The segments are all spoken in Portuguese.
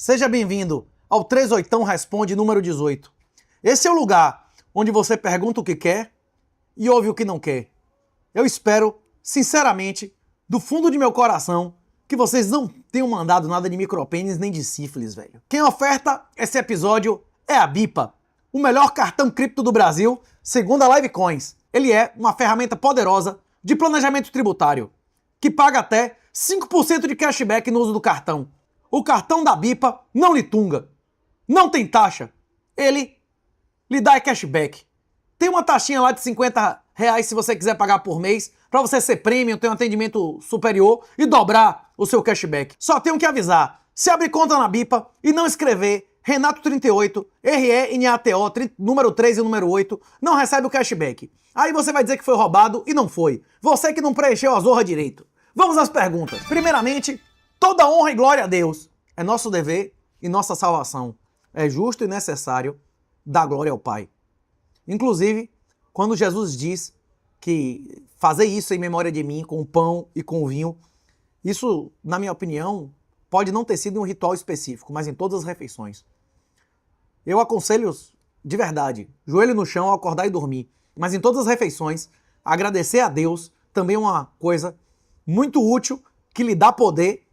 Seja bem-vindo ao 38 Responde número 18. Esse é o lugar onde você pergunta o que quer e ouve o que não quer. Eu espero, sinceramente, do fundo de meu coração, que vocês não tenham mandado nada de micropênis nem de sífilis, velho. Quem oferta esse episódio é a Bipa, o melhor cartão cripto do Brasil, segundo a Livecoins. Ele é uma ferramenta poderosa de planejamento tributário, que paga até 5% de cashback no uso do cartão. O cartão da Bipa não lhe tunga, não tem taxa, ele lhe dá cashback. Tem uma taxinha lá de R$50 se você quiser pagar por mês, para você ser premium, ter um atendimento superior e dobrar o seu cashback. Só tenho que avisar, se abrir conta na Bipa e não escrever Renato38, RENATO, número 3 e número 8, não recebe o cashback. Aí você vai dizer que foi roubado e não foi. Você que não preencheu a zorra direito. Vamos às perguntas. Primeiramente, toda honra e glória a Deus. É nosso dever e nossa salvação. É justo e necessário dar glória ao Pai. Inclusive, quando Jesus diz que fazer isso em memória de mim, com o pão e com o vinho, isso, na minha opinião, pode não ter sido um ritual específico, mas em todas as refeições. Eu aconselho de verdade, joelho no chão ao acordar e dormir, mas em todas as refeições, agradecer a Deus também é uma coisa muito útil, que lhe dá poder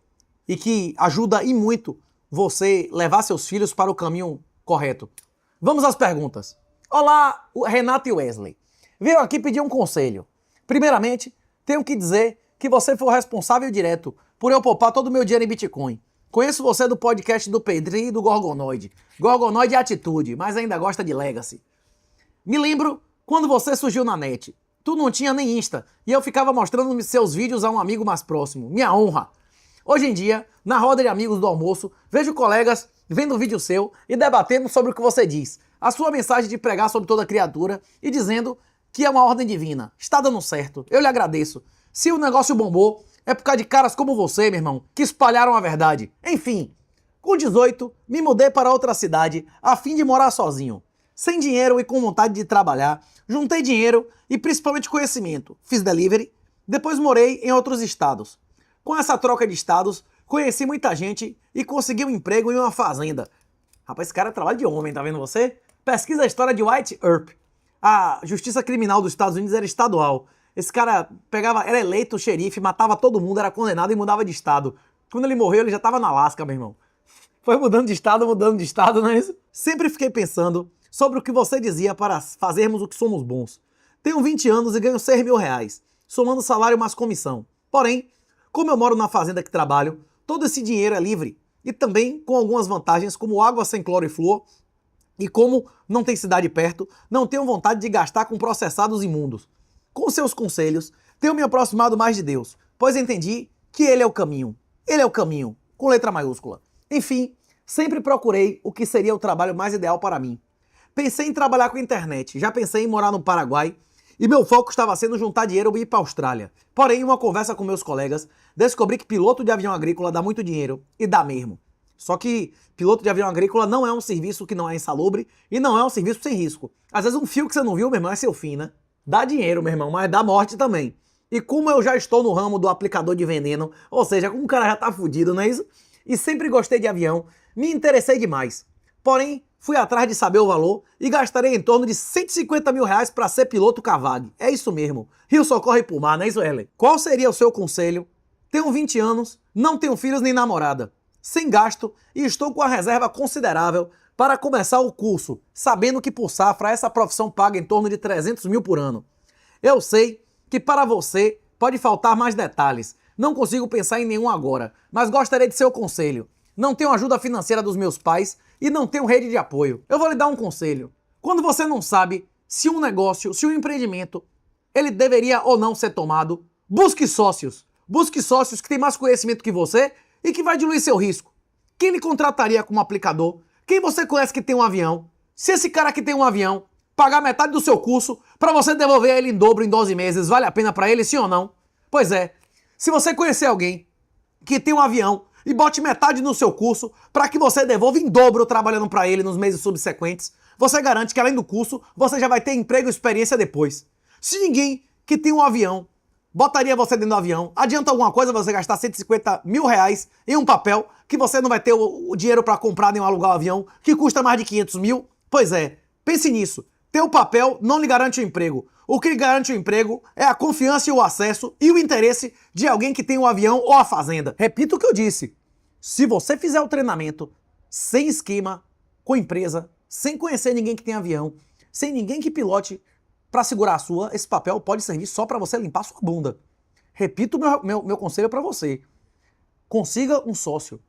e que ajuda e muito você levar seus filhos para o caminho correto. Vamos às perguntas. Olá, Renato e Wesley. Veio aqui pedir um conselho. Primeiramente, tenho que dizer que você foi o responsável direto por eu poupar todo o meu dinheiro em Bitcoin. Conheço você do podcast do Pedrinho e do Gorgonoide. Gorgonoide é atitude, mas ainda gosta de Legacy. Me lembro quando você surgiu na net. Tu não tinha nem Insta e eu ficava mostrando seus vídeos a um amigo mais próximo. Minha honra! Hoje em dia, na roda de amigos do almoço, vejo colegas vendo um vídeo seu e debatendo sobre o que você diz. A sua mensagem de pregar sobre toda criatura e dizendo que é uma ordem divina. Está dando certo. Eu lhe agradeço. Se o negócio bombou, é por causa de caras como você, meu irmão, que espalharam a verdade. Enfim, com 18, me mudei para outra cidade a fim de morar sozinho. Sem dinheiro e com vontade de trabalhar, juntei dinheiro e principalmente conhecimento. Fiz delivery, depois morei em outros estados. Com essa troca de estados, conheci muita gente e consegui um emprego em uma fazenda. Rapaz, esse cara é trabalho de homem, tá vendo você? Pesquisa a história de White Earp. A justiça criminal dos Estados Unidos era estadual. Esse cara era eleito xerife, matava todo mundo, era condenado e mudava de estado. Quando ele morreu, ele já tava na Alasca, meu irmão. Foi mudando de estado, não é isso? Sempre fiquei pensando sobre o que você dizia para fazermos o que somos bons. Tenho 20 anos e ganho R$6.000, somando salário mais comissão. Porém, como eu moro na fazenda que trabalho, todo esse dinheiro é livre e também com algumas vantagens como água sem cloro e flúor, e como não tem cidade perto, não tenho vontade de gastar com processados imundos. Com seus conselhos, tenho me aproximado mais de Deus, pois entendi que Ele é o caminho. Ele é o caminho, com letra maiúscula. Enfim, sempre procurei o que seria o trabalho mais ideal para mim. Pensei em trabalhar com a internet, já pensei em morar no Paraguai, e meu foco estava sendo juntar dinheiro e ir para a Austrália. Porém, em uma conversa com meus colegas, descobri que piloto de avião agrícola dá muito dinheiro, e dá mesmo. Só que piloto de avião agrícola não é um serviço que não é insalubre e não é um serviço sem risco. Às vezes um fio que você não viu, meu irmão, é seu fim, né? Dá dinheiro, meu irmão, mas dá morte também. E como eu já estou no ramo do aplicador de veneno, ou seja, como o cara já tá fudido, não é isso? E sempre gostei de avião, me interessei demais. Porém, fui atrás de saber o valor e gastarei em torno de R$150.000 para ser piloto Cavag. É isso mesmo. Rio socorre pro mar, não é isso, Ellen? Qual seria o seu conselho? Tenho 20 anos, não tenho filhos nem namorada. Sem gasto e estou com a reserva considerável para começar o curso, sabendo que por safra essa profissão paga em torno de R$300 mil por ano. Eu sei que para você pode faltar mais detalhes. Não consigo pensar em nenhum agora, mas gostaria de seu conselho. Não tenho ajuda financeira dos meus pais e não tenho rede de apoio. Eu vou lhe dar um conselho. Quando você não sabe se um negócio, se um empreendimento, ele deveria ou não ser tomado, busque sócios. Busque sócios que têm mais conhecimento que você e que vai diluir seu risco. Quem lhe contrataria como aplicador? Quem você conhece que tem um avião? Se esse cara que tem um avião pagar metade do seu curso para você devolver ele em dobro em 12 meses, vale a pena para ele, sim ou não? Pois é. Se você conhecer alguém que tem um avião e bote metade no seu curso para que você devolva em dobro trabalhando para ele nos meses subsequentes, você garante que além do curso, você já vai ter emprego e experiência depois. Se ninguém que tem um avião botaria você dentro do avião. Adianta alguma coisa você gastar 150 mil reais em um papel que você não vai ter o dinheiro para comprar nem alugar o avião, que custa mais de 500 mil? Pois é, pense nisso. Ter o papel não lhe garante o emprego. O que lhe garante o emprego é a confiança e o acesso e o interesse de alguém que tem um avião ou a fazenda. Repito o que eu disse. Se você fizer o treinamento sem esquema, com empresa, sem conhecer ninguém que tem avião, sem ninguém que pilote para segurar a sua, esse papel pode servir só para você limpar a sua bunda. Repito meu conselho para você. Consiga um sócio.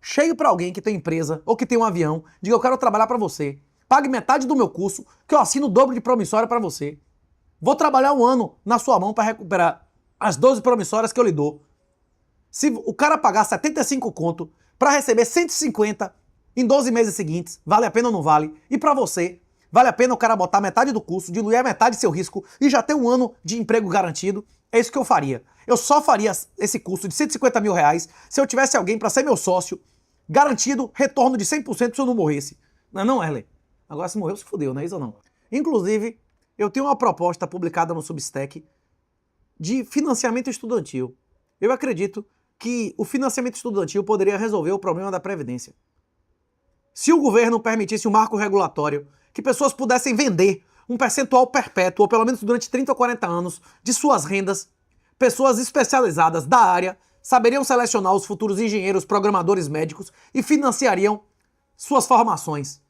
Chegue para alguém que tem empresa ou que tem um avião, diga eu quero trabalhar para você. Pague metade do meu curso, que eu assino o dobro de promissória para você. Vou trabalhar 1 ano na sua mão para recuperar as 12 promissórias que eu lhe dou. Se o cara pagar 75 conto para receber 150 em 12 meses seguintes, vale a pena ou não vale? E para você, vale a pena o cara botar metade do curso, diluir a metade do seu risco e já ter 1 ano de emprego garantido? É isso que eu faria. Eu só faria esse curso de 150 mil reais se eu tivesse alguém para ser meu sócio, garantido retorno de 100% se eu não morresse. Não, Erlen. Agora se morreu, se fudeu, não é isso ou não? Inclusive, eu tenho uma proposta publicada no Substack de financiamento estudantil. Eu acredito que o financiamento estudantil poderia resolver o problema da Previdência. Se o governo permitisse um marco regulatório, que pessoas pudessem vender um percentual perpétuo, ou pelo menos durante 30 ou 40 anos, de suas rendas, pessoas especializadas da área saberiam selecionar os futuros engenheiros, programadores médicos e financiariam suas formações.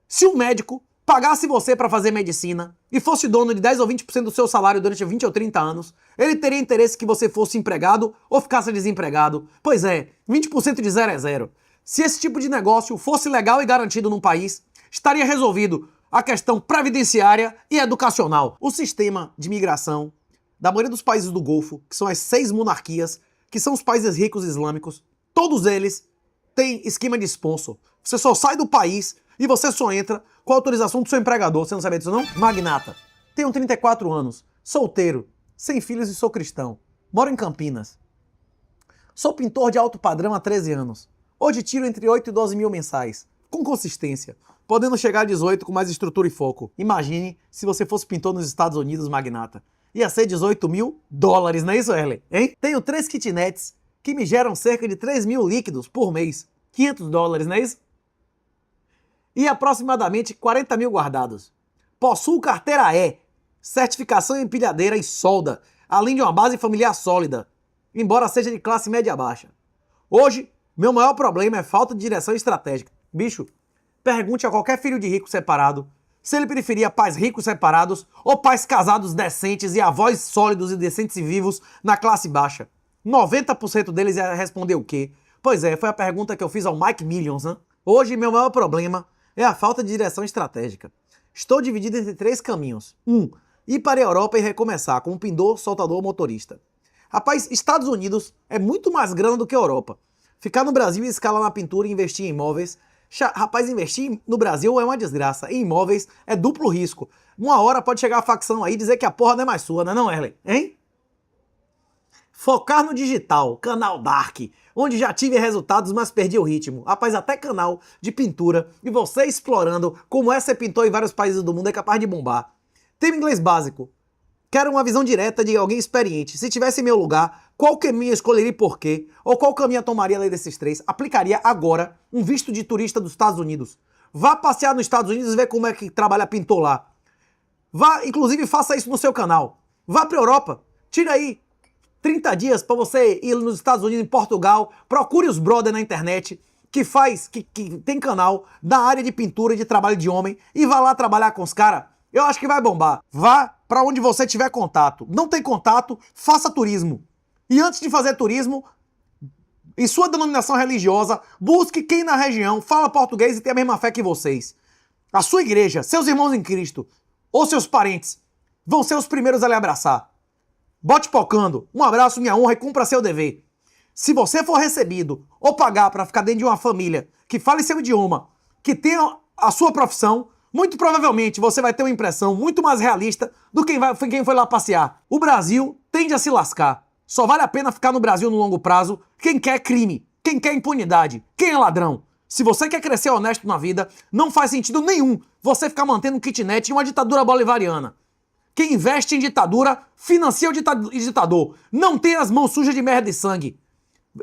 Se um médico pagasse você para fazer medicina e fosse dono de 10 ou 20% do seu salário durante 20 ou 30 anos, ele teria interesse que você fosse empregado ou ficasse desempregado. Pois é, 20% de 0 é 0. Se esse tipo de negócio fosse legal e garantido num país, estaria resolvido a questão previdenciária e educacional. O sistema de migração da maioria dos países do Golfo, que são as 6 monarquias, que são os países ricos islâmicos, todos eles têm esquema de sponsor. Você só sai do país e você só entra com a autorização do seu empregador. Você não sabia disso não? Magnata. Tenho 34 anos, solteiro, sem filhos e sou cristão. Moro em Campinas. Sou pintor de alto padrão há 13 anos. Hoje tiro entre 8 e 12 mil mensais, com consistência, podendo chegar a 18 com mais estrutura e foco. Imagine se você fosse pintor nos Estados Unidos, magnata. Ia ser 18 mil dólares, não é isso, Erlen? Hein? Tenho 3 kitnets que me geram cerca de 3 mil líquidos por mês. 500 dólares, não é isso? E aproximadamente 40 mil guardados. Possuo carteira E, certificação em empilhadeira e solda, além de uma base familiar sólida, embora seja de classe média baixa. Hoje, meu maior problema é falta de direção estratégica. Bicho, pergunte a qualquer filho de rico separado se ele preferia pais ricos separados ou pais casados decentes e avós sólidos e decentes e vivos na classe baixa. 90% deles ia responder o quê? Pois é, foi a pergunta que eu fiz ao Mike Millions, né? Hoje, meu maior problema é a falta de direção estratégica. Estou dividido entre 3 caminhos. 1. Ir para a Europa e recomeçar como pintor, soltador, motorista. Rapaz, Estados Unidos é muito mais grana do que a Europa. Ficar no Brasil e escalar na pintura e investir em imóveis. Rapaz, investir no Brasil é uma desgraça. Em imóveis é duplo risco. Uma hora pode chegar a facção aí e dizer que a porra não é mais sua, não é, Erlen? Hein? Focar no digital, canal Dark, onde já tive resultados, mas perdi o ritmo. Rapaz, até canal de pintura e você explorando como é ser pintor em vários países do mundo é capaz de bombar. Tema inglês básico. Quero uma visão direta de alguém experiente. Se tivesse em meu lugar, qual caminho eu escolheria e por quê? Ou qual caminho eu tomaria além desses 3? Aplicaria agora um visto de turista dos Estados Unidos. Vá passear nos Estados Unidos e ver como é que trabalha pintor lá. Vá, inclusive, faça isso no seu canal. Vá para a Europa. Tira aí 30 dias para você ir nos Estados Unidos, em Portugal. Procure os brother na internet que tem canal da área de pintura e de trabalho de homem e vá lá trabalhar com os caras. Eu acho que vai bombar. Vá para onde você tiver contato. Não tem contato, faça turismo. E antes de fazer turismo, em sua denominação religiosa, busque quem na região fala português e tem a mesma fé que vocês. A sua igreja, seus irmãos em Cristo ou seus parentes vão ser os primeiros a lhe abraçar. Bote pocando, um abraço, minha honra e cumpra seu dever. Se você for recebido ou pagar para ficar dentro de uma família que fale seu idioma, que tenha a sua profissão, muito provavelmente você vai ter uma impressão muito mais realista do que quem foi lá passear. O Brasil tende a se lascar. Só vale a pena ficar no Brasil no longo prazo quem quer crime, quem quer impunidade, quem é ladrão. Se você quer crescer honesto na vida, não faz sentido nenhum você ficar mantendo um kitnet e uma ditadura bolivariana. Quem investe em ditadura financia o ditador. Não tem as mãos sujas de merda e sangue.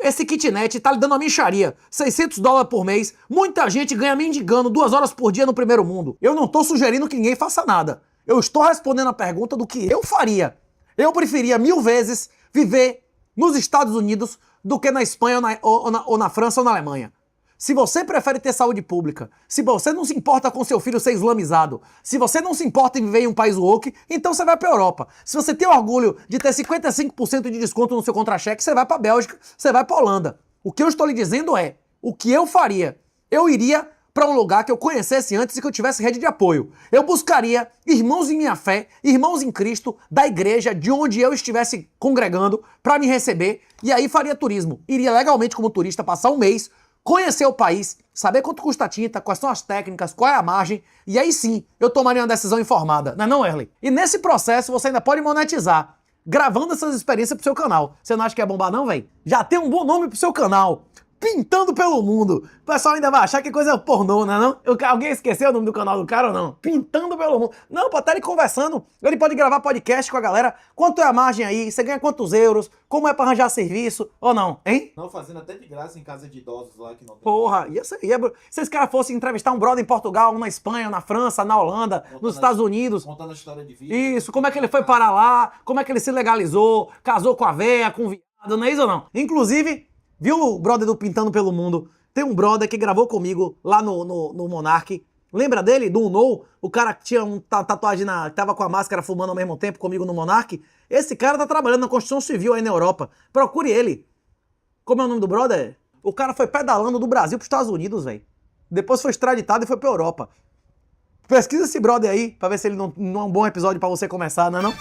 Esse kitnet tá lhe dando uma mixaria. $600 por mês. Muita gente ganha mendigando 2 horas por dia no primeiro mundo. Eu não tô sugerindo que ninguém faça nada. Eu estou respondendo a pergunta do que eu faria. Eu preferia 1000 vezes viver nos Estados Unidos do que na Espanha ou na França ou na Alemanha. Se você prefere ter saúde pública, se você não se importa com seu filho ser islamizado, se você não se importa em viver em um país woke, então você vai para a Europa. Se você tem orgulho de ter 55% de desconto no seu contra-cheque, você vai para a Bélgica, você vai para a Holanda. O que eu estou lhe dizendo é, o que eu faria? Eu iria para um lugar que eu conhecesse antes e que eu tivesse rede de apoio. Eu buscaria irmãos em minha fé, irmãos em Cristo, da igreja, de onde eu estivesse congregando, para me receber, e aí faria turismo. Iria legalmente como turista passar um mês, conhecer o país, saber quanto custa a tinta, quais são as técnicas, qual é a margem, e aí sim eu tomaria uma decisão informada, não é não, Erley? E nesse processo você ainda pode monetizar, gravando essas experiências pro seu canal. Você não acha que é bombar não, velho? Já tem um bom nome pro seu canal. Pintando pelo Mundo. O pessoal ainda vai achar que coisa pornô, não é não? Alguém esqueceu o nome do canal do cara ou não? Pintando pelo Mundo. Não, pode estar ele conversando. Ele pode gravar podcast com a galera. Quanto é a margem aí? Você ganha quantos euros? Como é pra arranjar serviço? Ou não, hein? Não, fazendo até de graça em casa de idosos lá que não tem. Porra, isso aí. Se esse cara fosse entrevistar um brother em Portugal, na Espanha, na França, na Holanda, nos Estados Unidos. Contando a história de vida. Isso, como é que ele foi parar lá, como é que ele se legalizou, casou com a véia, com o viado, não é isso ou não? Inclusive, viu o brother do Pintando pelo Mundo? Tem um brother que gravou comigo lá no Monark. Lembra dele? Do Unou? O cara que tinha uma tatuagem que tava com a máscara fumando ao mesmo tempo comigo no Monark. Esse cara tá trabalhando na Construção Civil aí na Europa. Procure ele. Como é o nome do brother? O cara foi pedalando do Brasil pros Estados Unidos, velho. Depois foi extraditado e foi pra Europa. Pesquisa esse brother aí, pra ver se ele não é um bom episódio pra você começar, não é não?